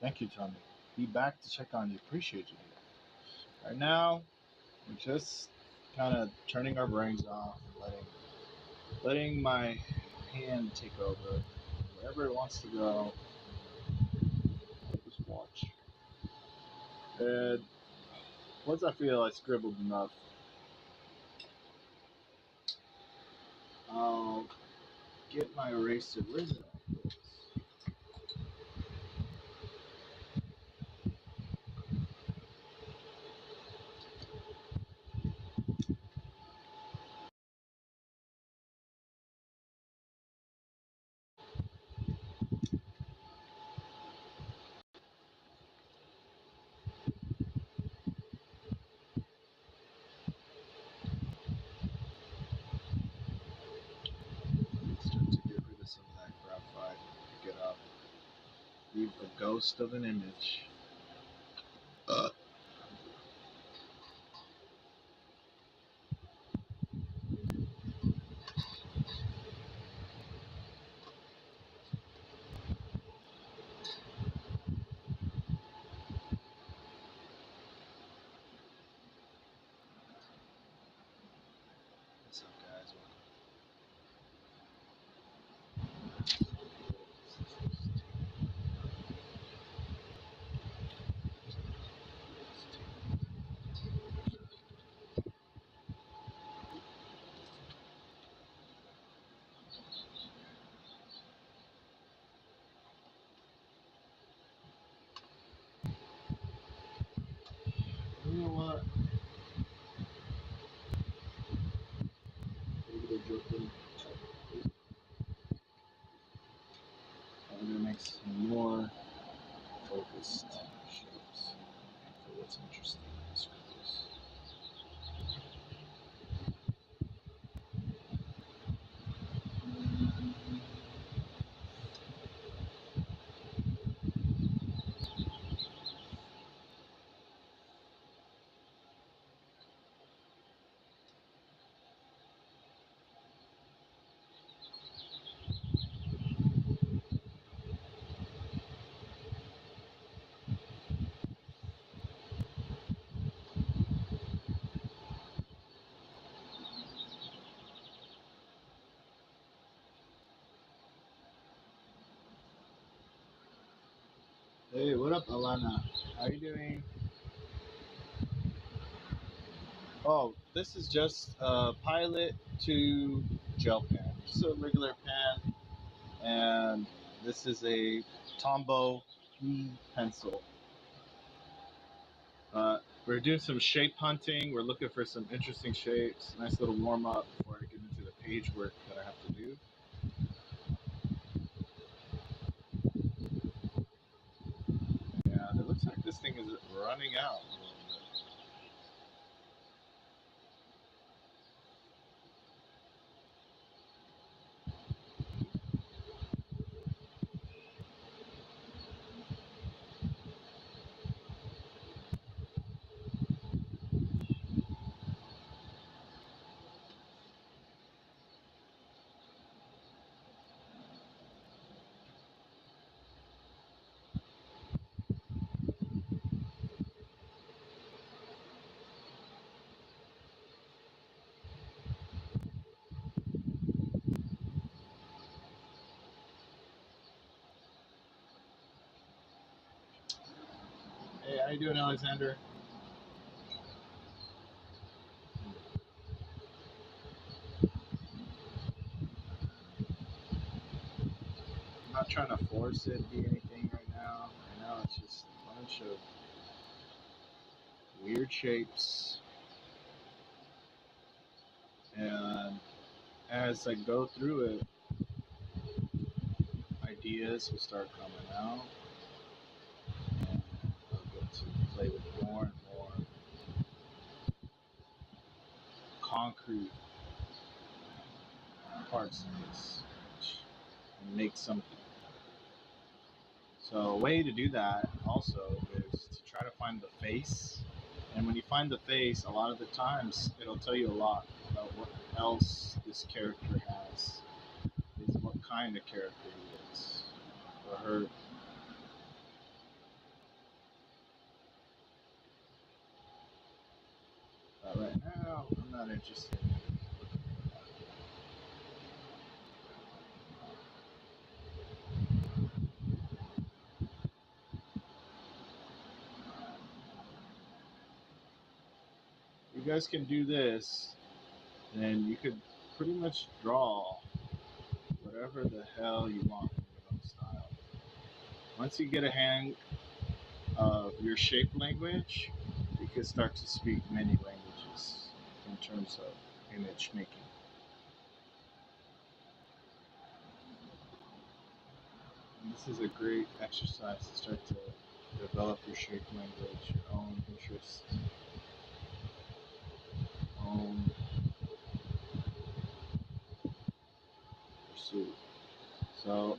Thank you, Tommy. Be back to check on you. Appreciate you. Right now, we're just kind of turning our brains off and letting my hand take over. Wherever it wants to go, just watch. And once I feel I scribbled enough, I'll get my eraser. Where's it at? Start to get rid of some of that graphite. Pick it up. Leave a ghost of an image. Uh. What's up, guys? You know what? Maybe they're joking. I'm gonna make some more focused shapes for what's interesting in the scribbles. Hey, what up, Alana? How you doing? Oh, this is just a pilot to gel pen. Just a regular pen, and this is a Tombow E pencil. We're doing some shape hunting. We're looking for some interesting shapes. Nice little warm up before I get into the page work that I have to do. Yeah, it looks like this thing is running out. Hey, how you doing, Alexander? I'm not trying to force it to be anything right now. Right now, it's just a bunch of weird shapes, and as I go through it, ideas will start coming out, and I'll get to play with more and more concrete parts of this and make something. So a way to do that also is to try to find the face. And when you find the face, a lot of the times it'll tell you a lot about what else this character has, is what kind of character he is, or her. not interested. You guys can do this, then you could pretty much draw whatever the hell you want in your own style. Once you get a hang of your shape language, you can start to speak many languages in terms of image making. And this is a great exercise to start to develop your shape language, your own interests, own pursuit. So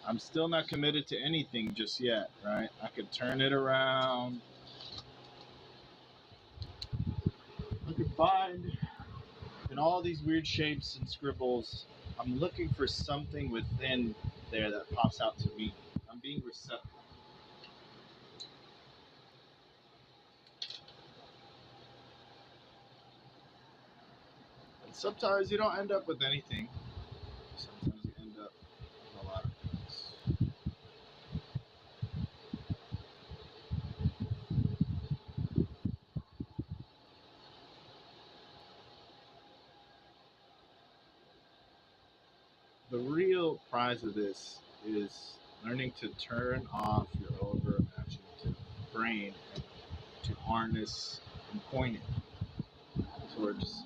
I'm still not committed to anything just yet, right? I could turn it around. I could find in all these weird shapes and scribbles. I'm looking for something within there that pops out to me. I'm being receptive. And sometimes you don't end up with anything. Sometimes you end up with a lot of things. The real prize of this is learning to turn off your over imaginative brain and to harness and point it towards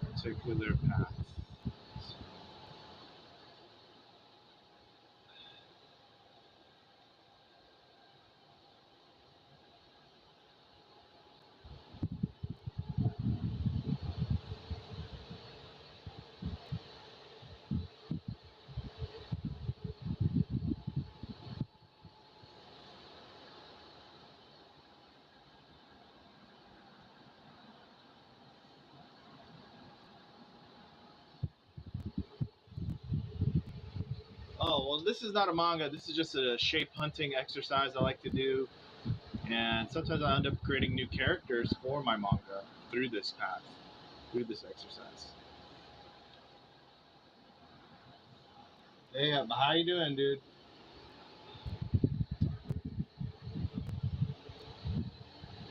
a particular path. Oh, well, this is not a manga. This is just a shape hunting exercise I like to do. And sometimes I end up creating new characters for my manga through this path, through this exercise. Hey, how you doing, dude?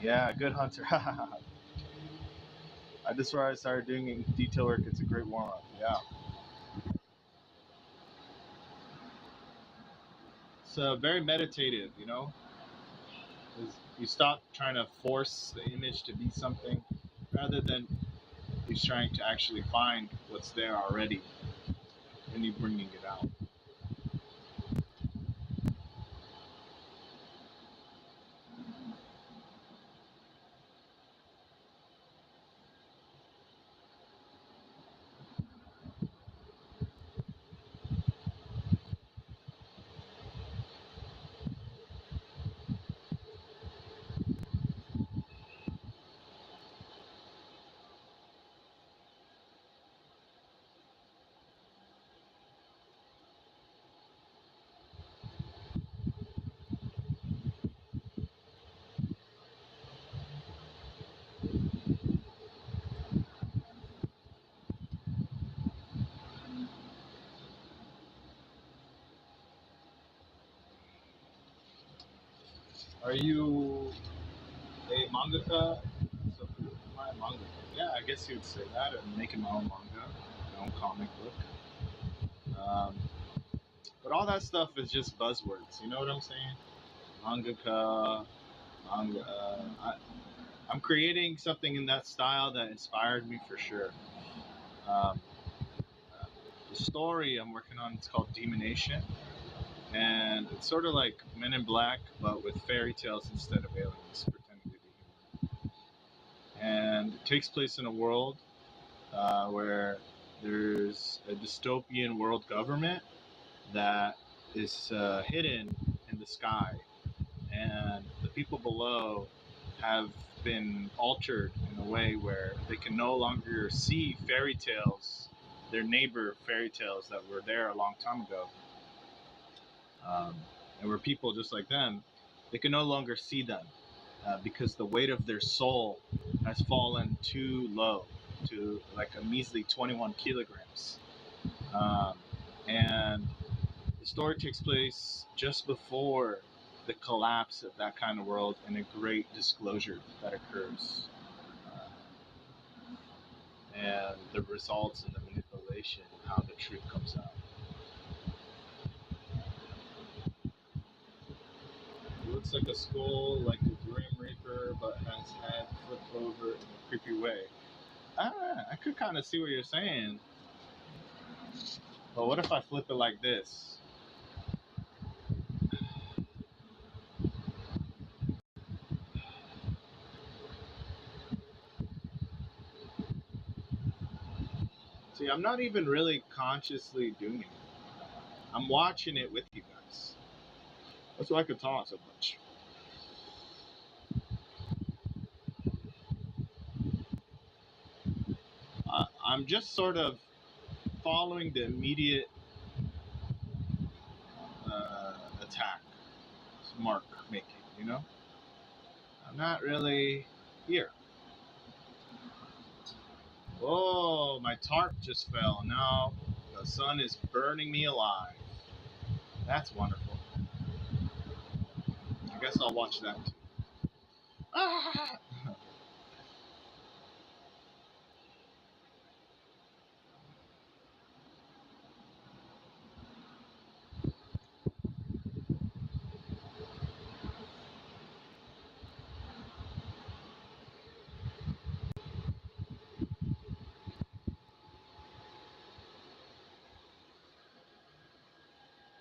Yeah, good hunter. I just where I started doing detail work. It's a great warm up. Yeah. It's very meditative, you know. You stop trying to force the image to be something, rather than he's trying to actually find what's there already, and you bringing it out. Are you a mangaka? So, am I a mangaka? Yeah, I guess you would say that. I'm making my own manga, my own comic book. Um, but all that stuff is just buzzwords. You know what I'm saying? Mangaka, manga. I'm creating something in that style that inspired me for sure. Um, the story I'm working on it's called Demonation, and it's sort of like Men in Black, but with fairy tales instead of aliens pretending to be human. And it takes place in a world where there's a dystopian world government that is hidden in the sky, and the people below have been altered in a way where they can no longer see fairy tales, their neighbor fairy tales that were there a long time ago, and were people just like them. They can no longer see them because the weight of their soul has fallen too low. to like a measly 21 kilograms. Um, and the story takes place just before the collapse of that kind of world and a great disclosure that occurs. And the results and the manipulation, how the truth comes out. It looks like a skull, like a Grim Reaper, but has head flipped over in a creepy way. I could kind of see what you're saying. But what if I flip it like this? See, I'm not even really consciously doing it. I'm watching it with you guys. That's why I could talk so much. I'm just sort of following the immediate attack, mark making, you know? I'm not really here. Oh, my tarp just fell. Now the sun is burning me alive. That's wonderful. I guess I'll watch that too. Ah!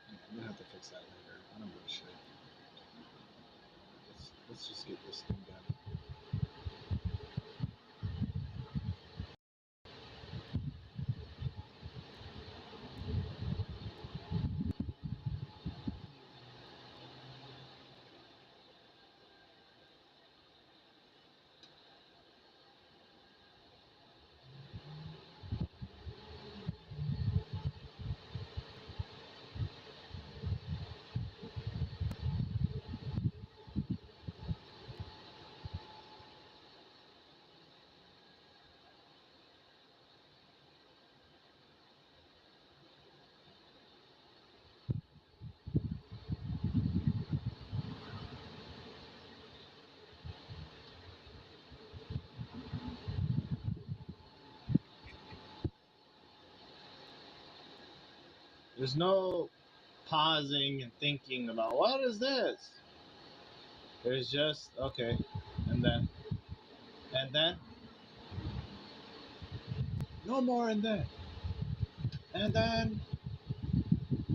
Yeah, I'm gonna have to fix that later. I don't give a shit. Let's just get this thing done. There's no pausing and thinking about what is this. There's just okay, and then no more, and then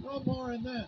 no more, and then.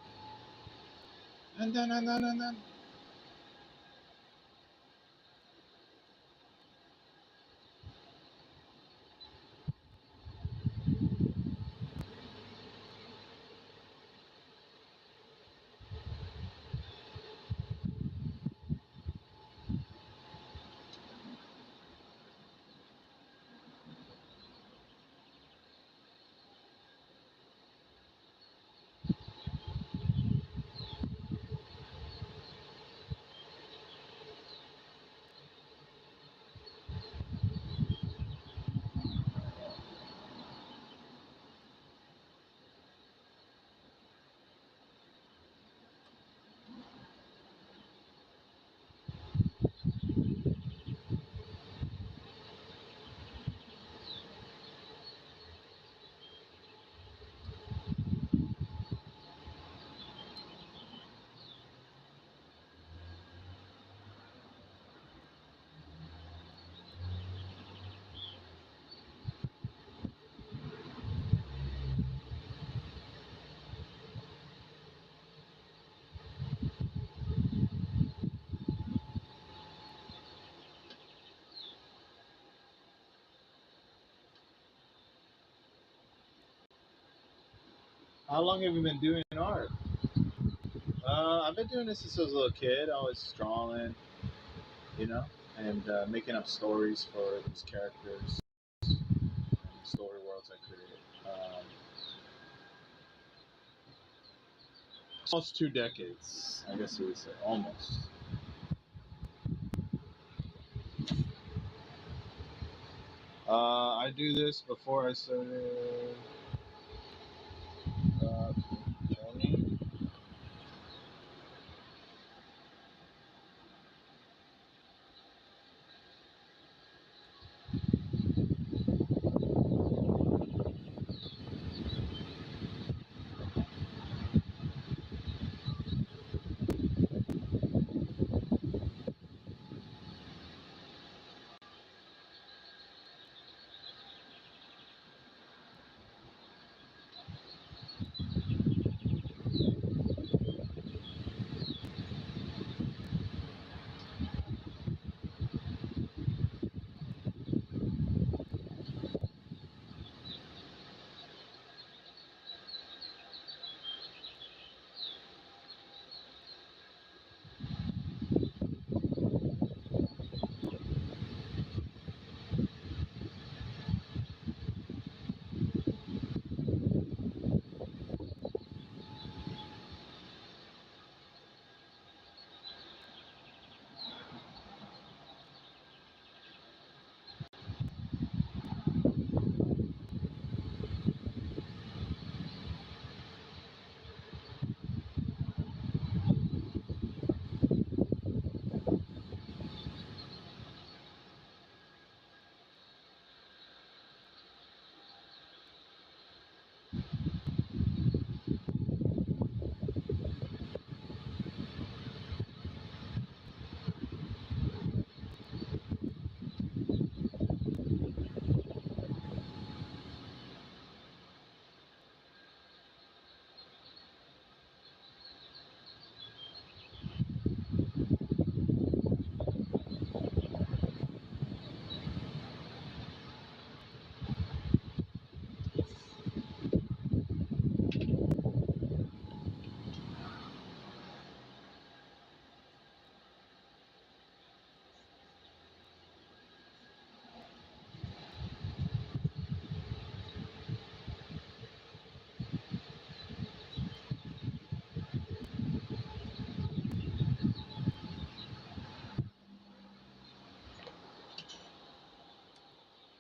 How long have you been doing art? I've been doing this since I was a little kid. I was drawing, you know, and making up stories for these characters, story worlds I created. Almost 2 decades, I guess you would say, almost. I do this before I started training.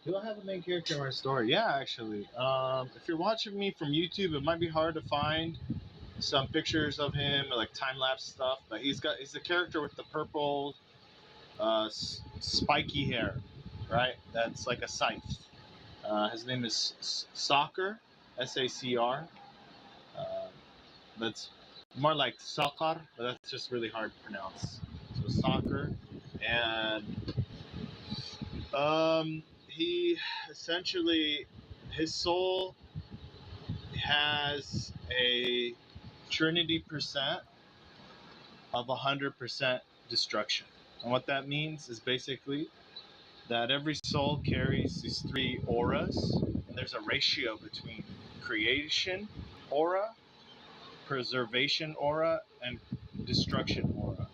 Do I have a main character in my story? Yeah, actually. If you're watching me from YouTube, it might be hard to find some pictures of him, like time lapse stuff. But he's the character with the purple, spiky hair, right? That's like a scythe. His name is Soccer, SACR. Uh, that's more like Sakar, but that's just really hard to pronounce. So Soccer, and he essentially his soul has a trinity percent of 100% destruction. And what that means is basically that every soul carries these three auras, and there's a ratio between creation aura, preservation aura, and destruction aura.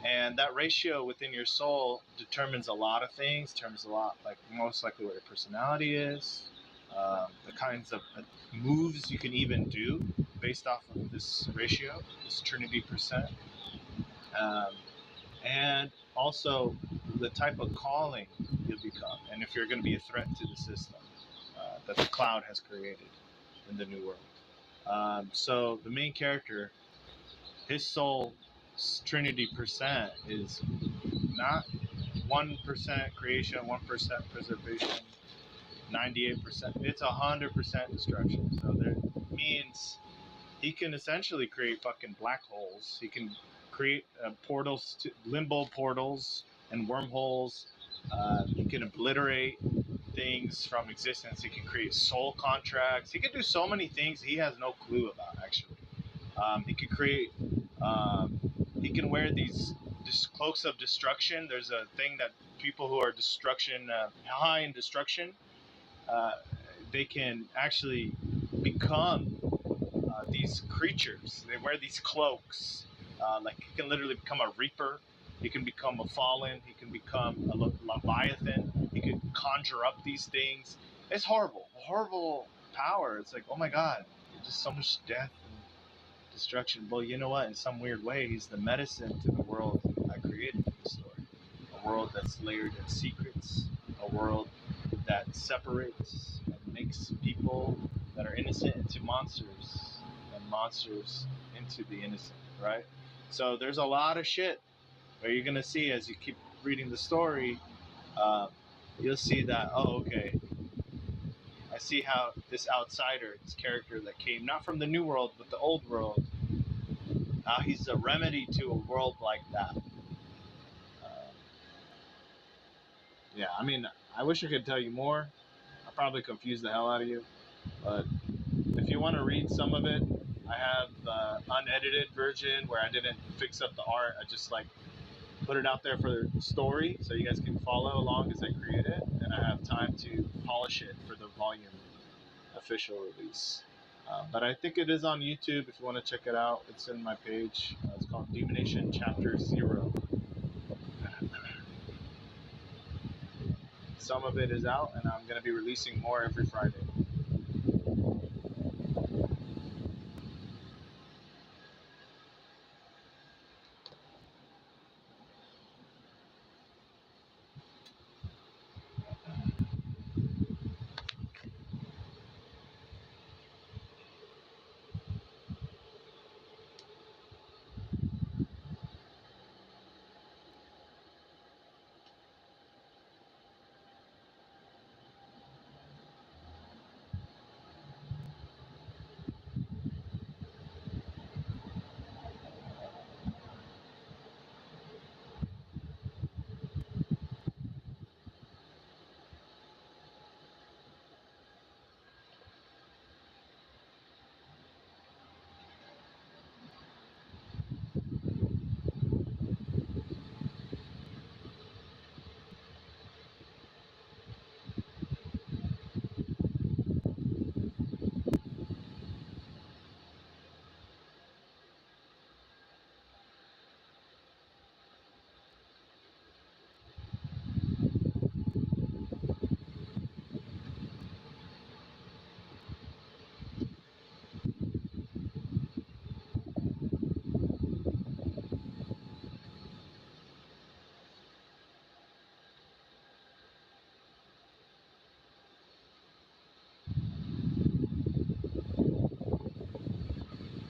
And that ratio within your soul determines a lot of things, determines a lot, like most likely what your personality is, the kinds of moves you can even do based off of this ratio, this trinity percent. Um, and also the type of calling you'll become, and if you're going to be a threat to the system that the cloud has created in the new world. So the main character, his soul trinity percent is not 1% creation, 1% preservation, 98%. It's 100% destruction. So that means he can essentially create fucking black holes. He can create portals, to, limbo portals, and wormholes. He can obliterate things from existence. He can create soul contracts. He can do so many things he has no clue about, actually. He can create. Um, he can wear these cloaks of destruction. There's a thing that people who are destruction, high in destruction, uh, they can actually become these creatures. They wear these cloaks. Like he can literally become a reaper. He can become a fallen. He can become a leviathan. He could conjure up these things. It's horrible, horrible power. It's like, oh my god, just so much death and destruction. Well, you know what? In some weird way, he's the medicine to the world I created in the story. A world that's layered in secrets. A world separates and makes people that are innocent into monsters and monsters into the innocent, right? So there's a lot of shit where you're gonna see as you keep reading the story. Uh, you'll see that, oh, okay, I see how this outsider, this character that came not from the new world but the old world, how he's a remedy to a world like that. Uh, yeah, I mean, I wish I could tell you more. I probably confused the hell out of you, but if you want to read some of it, I have the unedited version where I didn't fix up the art. I just like put it out there for the story so you guys can follow along as I create it, and I have time to polish it for the volume official release. But I think it is on YouTube if you want to check it out. It's in my page. It's called Demonation Chapter 0. Some of it is out, and I'm going to be releasing more every Friday.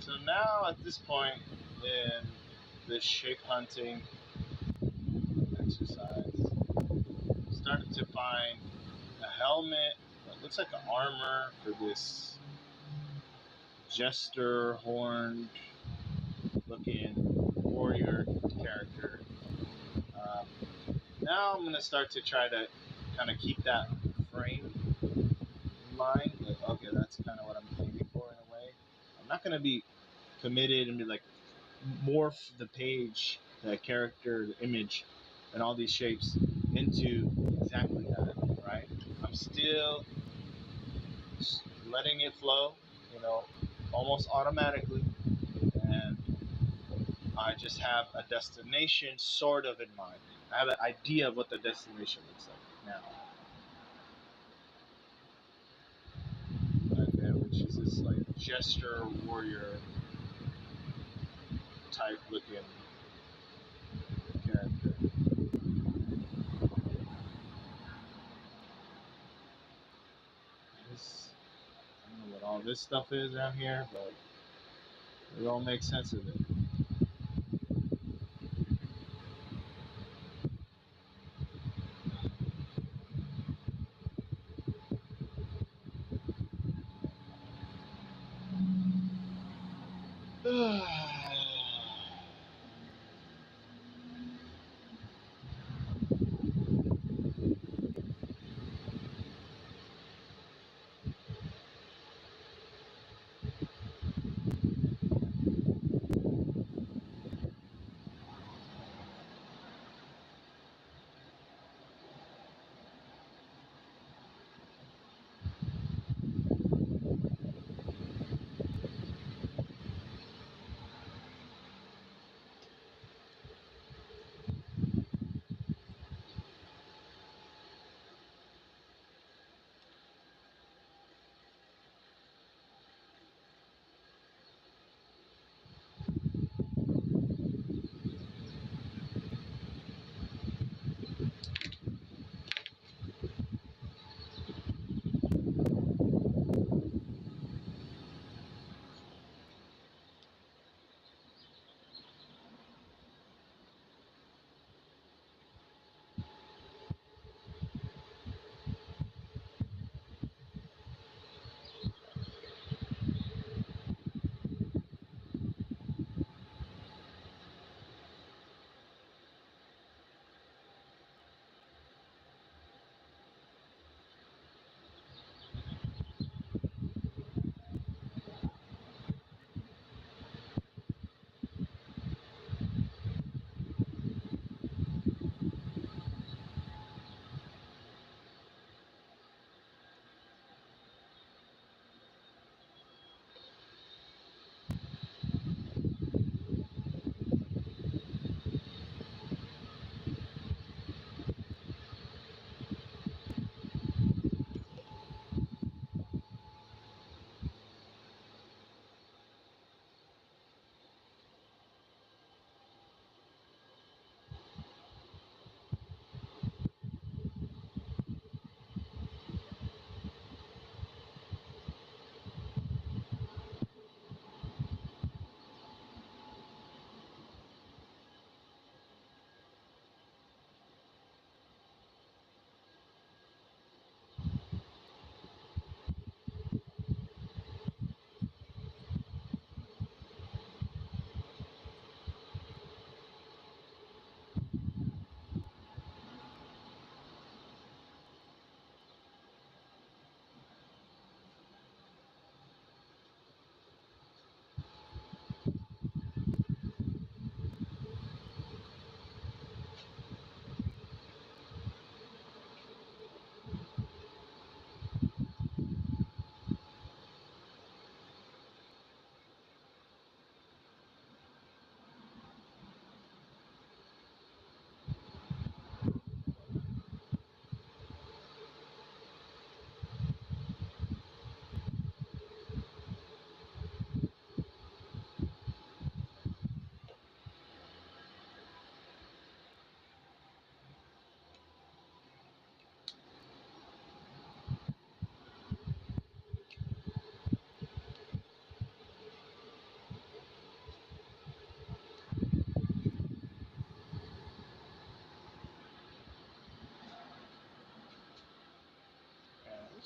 So now at this point in this shape hunting exercise, I'm starting to find a helmet that looks like an armor for this jester horned looking warrior character. Um, Now I'm gonna start to try to kind of keep that frame in mind. Like, okay, that's kind of what I'm aiming for in a way. I'm not gonna be committed and be like morph the page, the character, the image, and all these shapes into exactly that, right? I'm still letting it flow, you know, almost automatically, and I just have a destination sort of in mind. I have an idea of what the destination looks like now. Okay, which is this like jester warrior type looking character. This, I don't know what all this stuff is around here, but it all makes sense of it.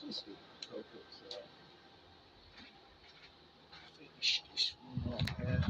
Just focus. Finish this one up here.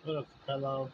What up, fellow?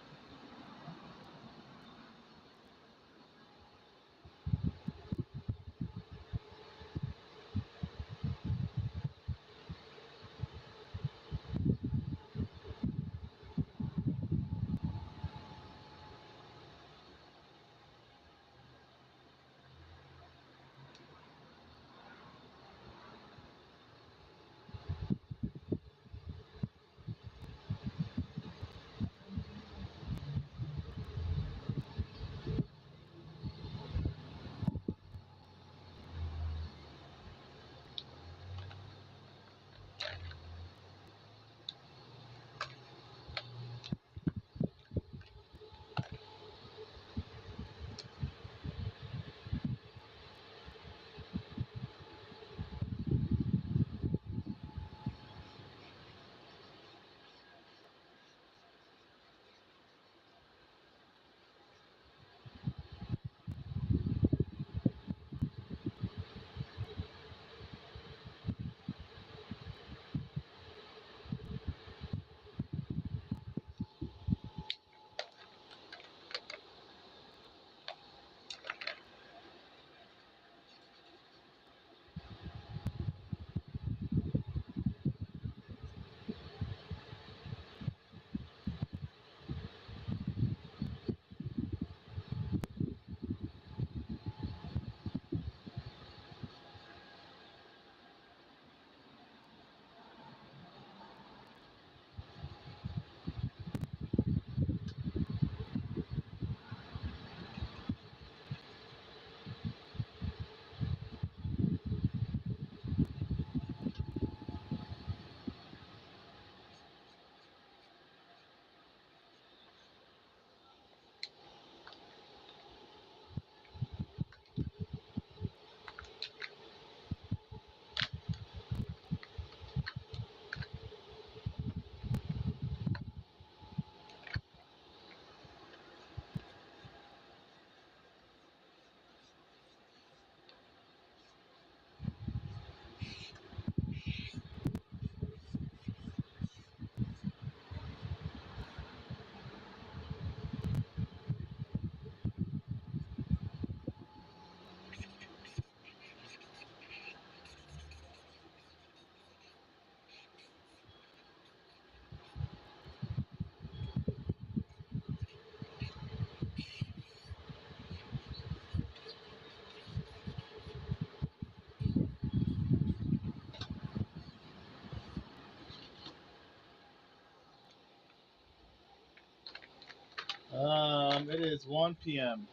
It is 1 p.m.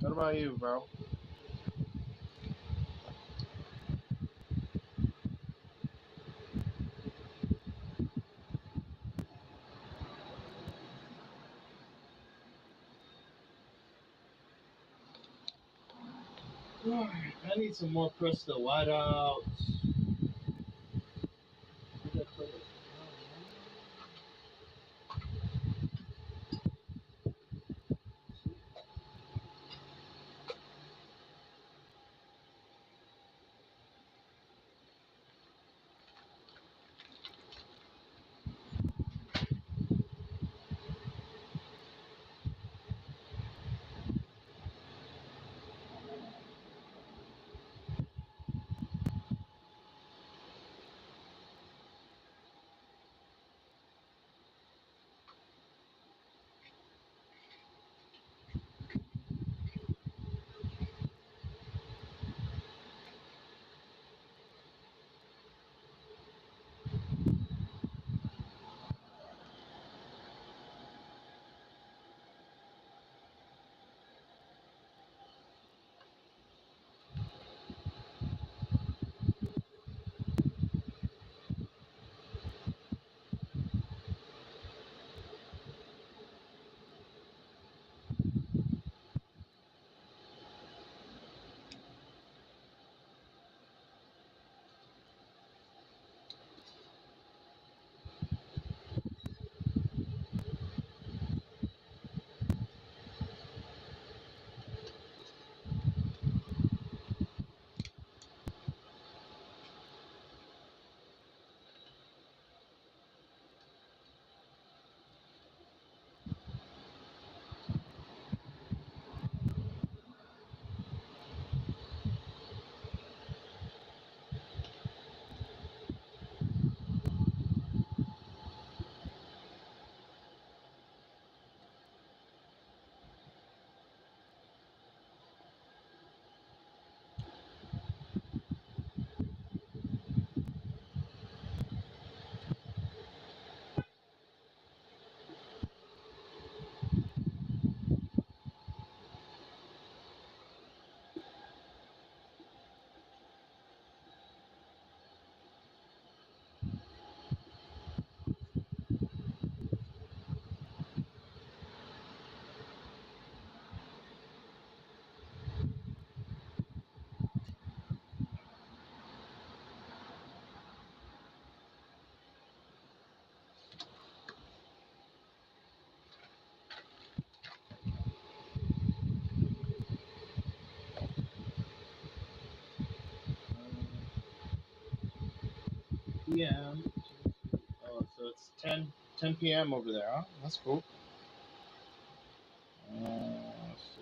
What about you, bro? Alright, I need some more crystal whiteout. Where'd I put it? p.m. Oh, so it's 10 p.m. over there, huh? That's cool. Let's see.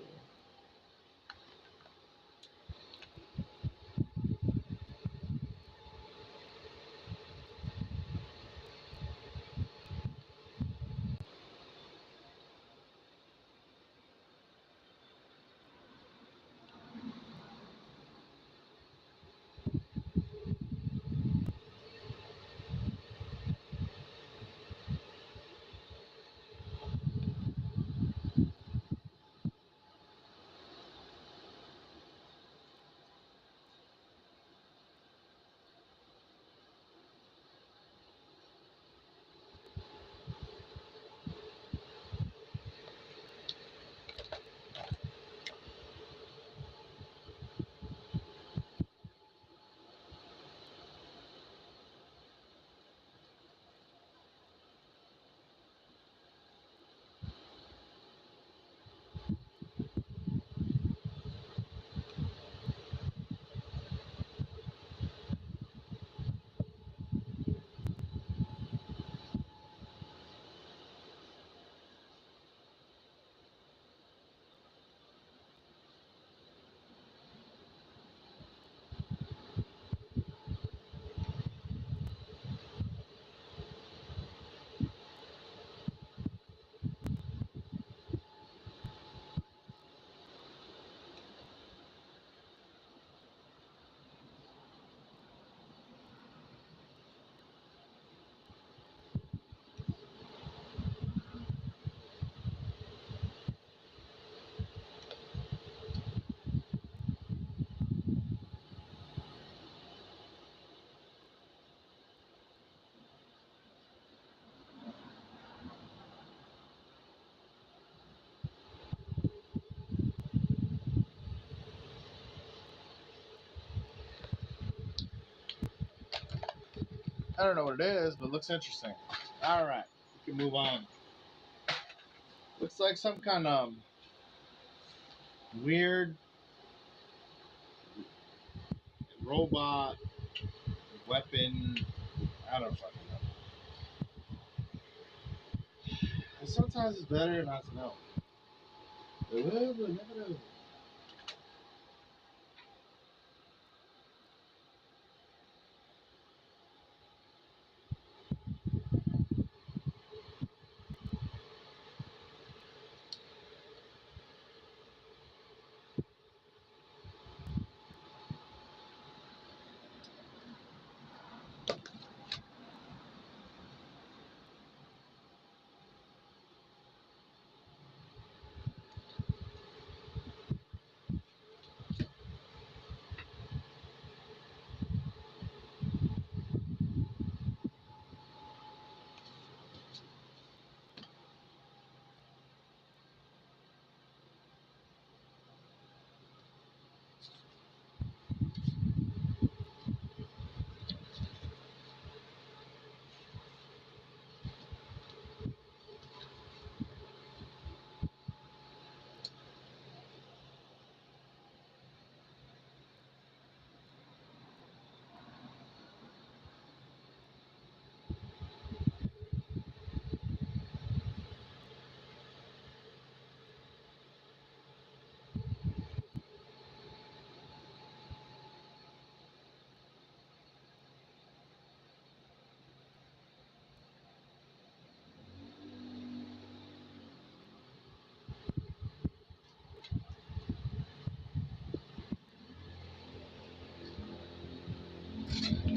I don't know what it is, but it looks interesting. All right, we can move on. Looks like some kind of weird robot weapon. I don't fucking know. And sometimes it's better not to know. Never know.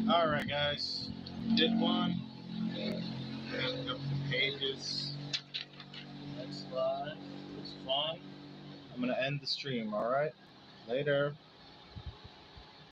All right, guys. Did one. Picked up the pages. Next slide. It was fun. I'm gonna end the stream. All right. Later.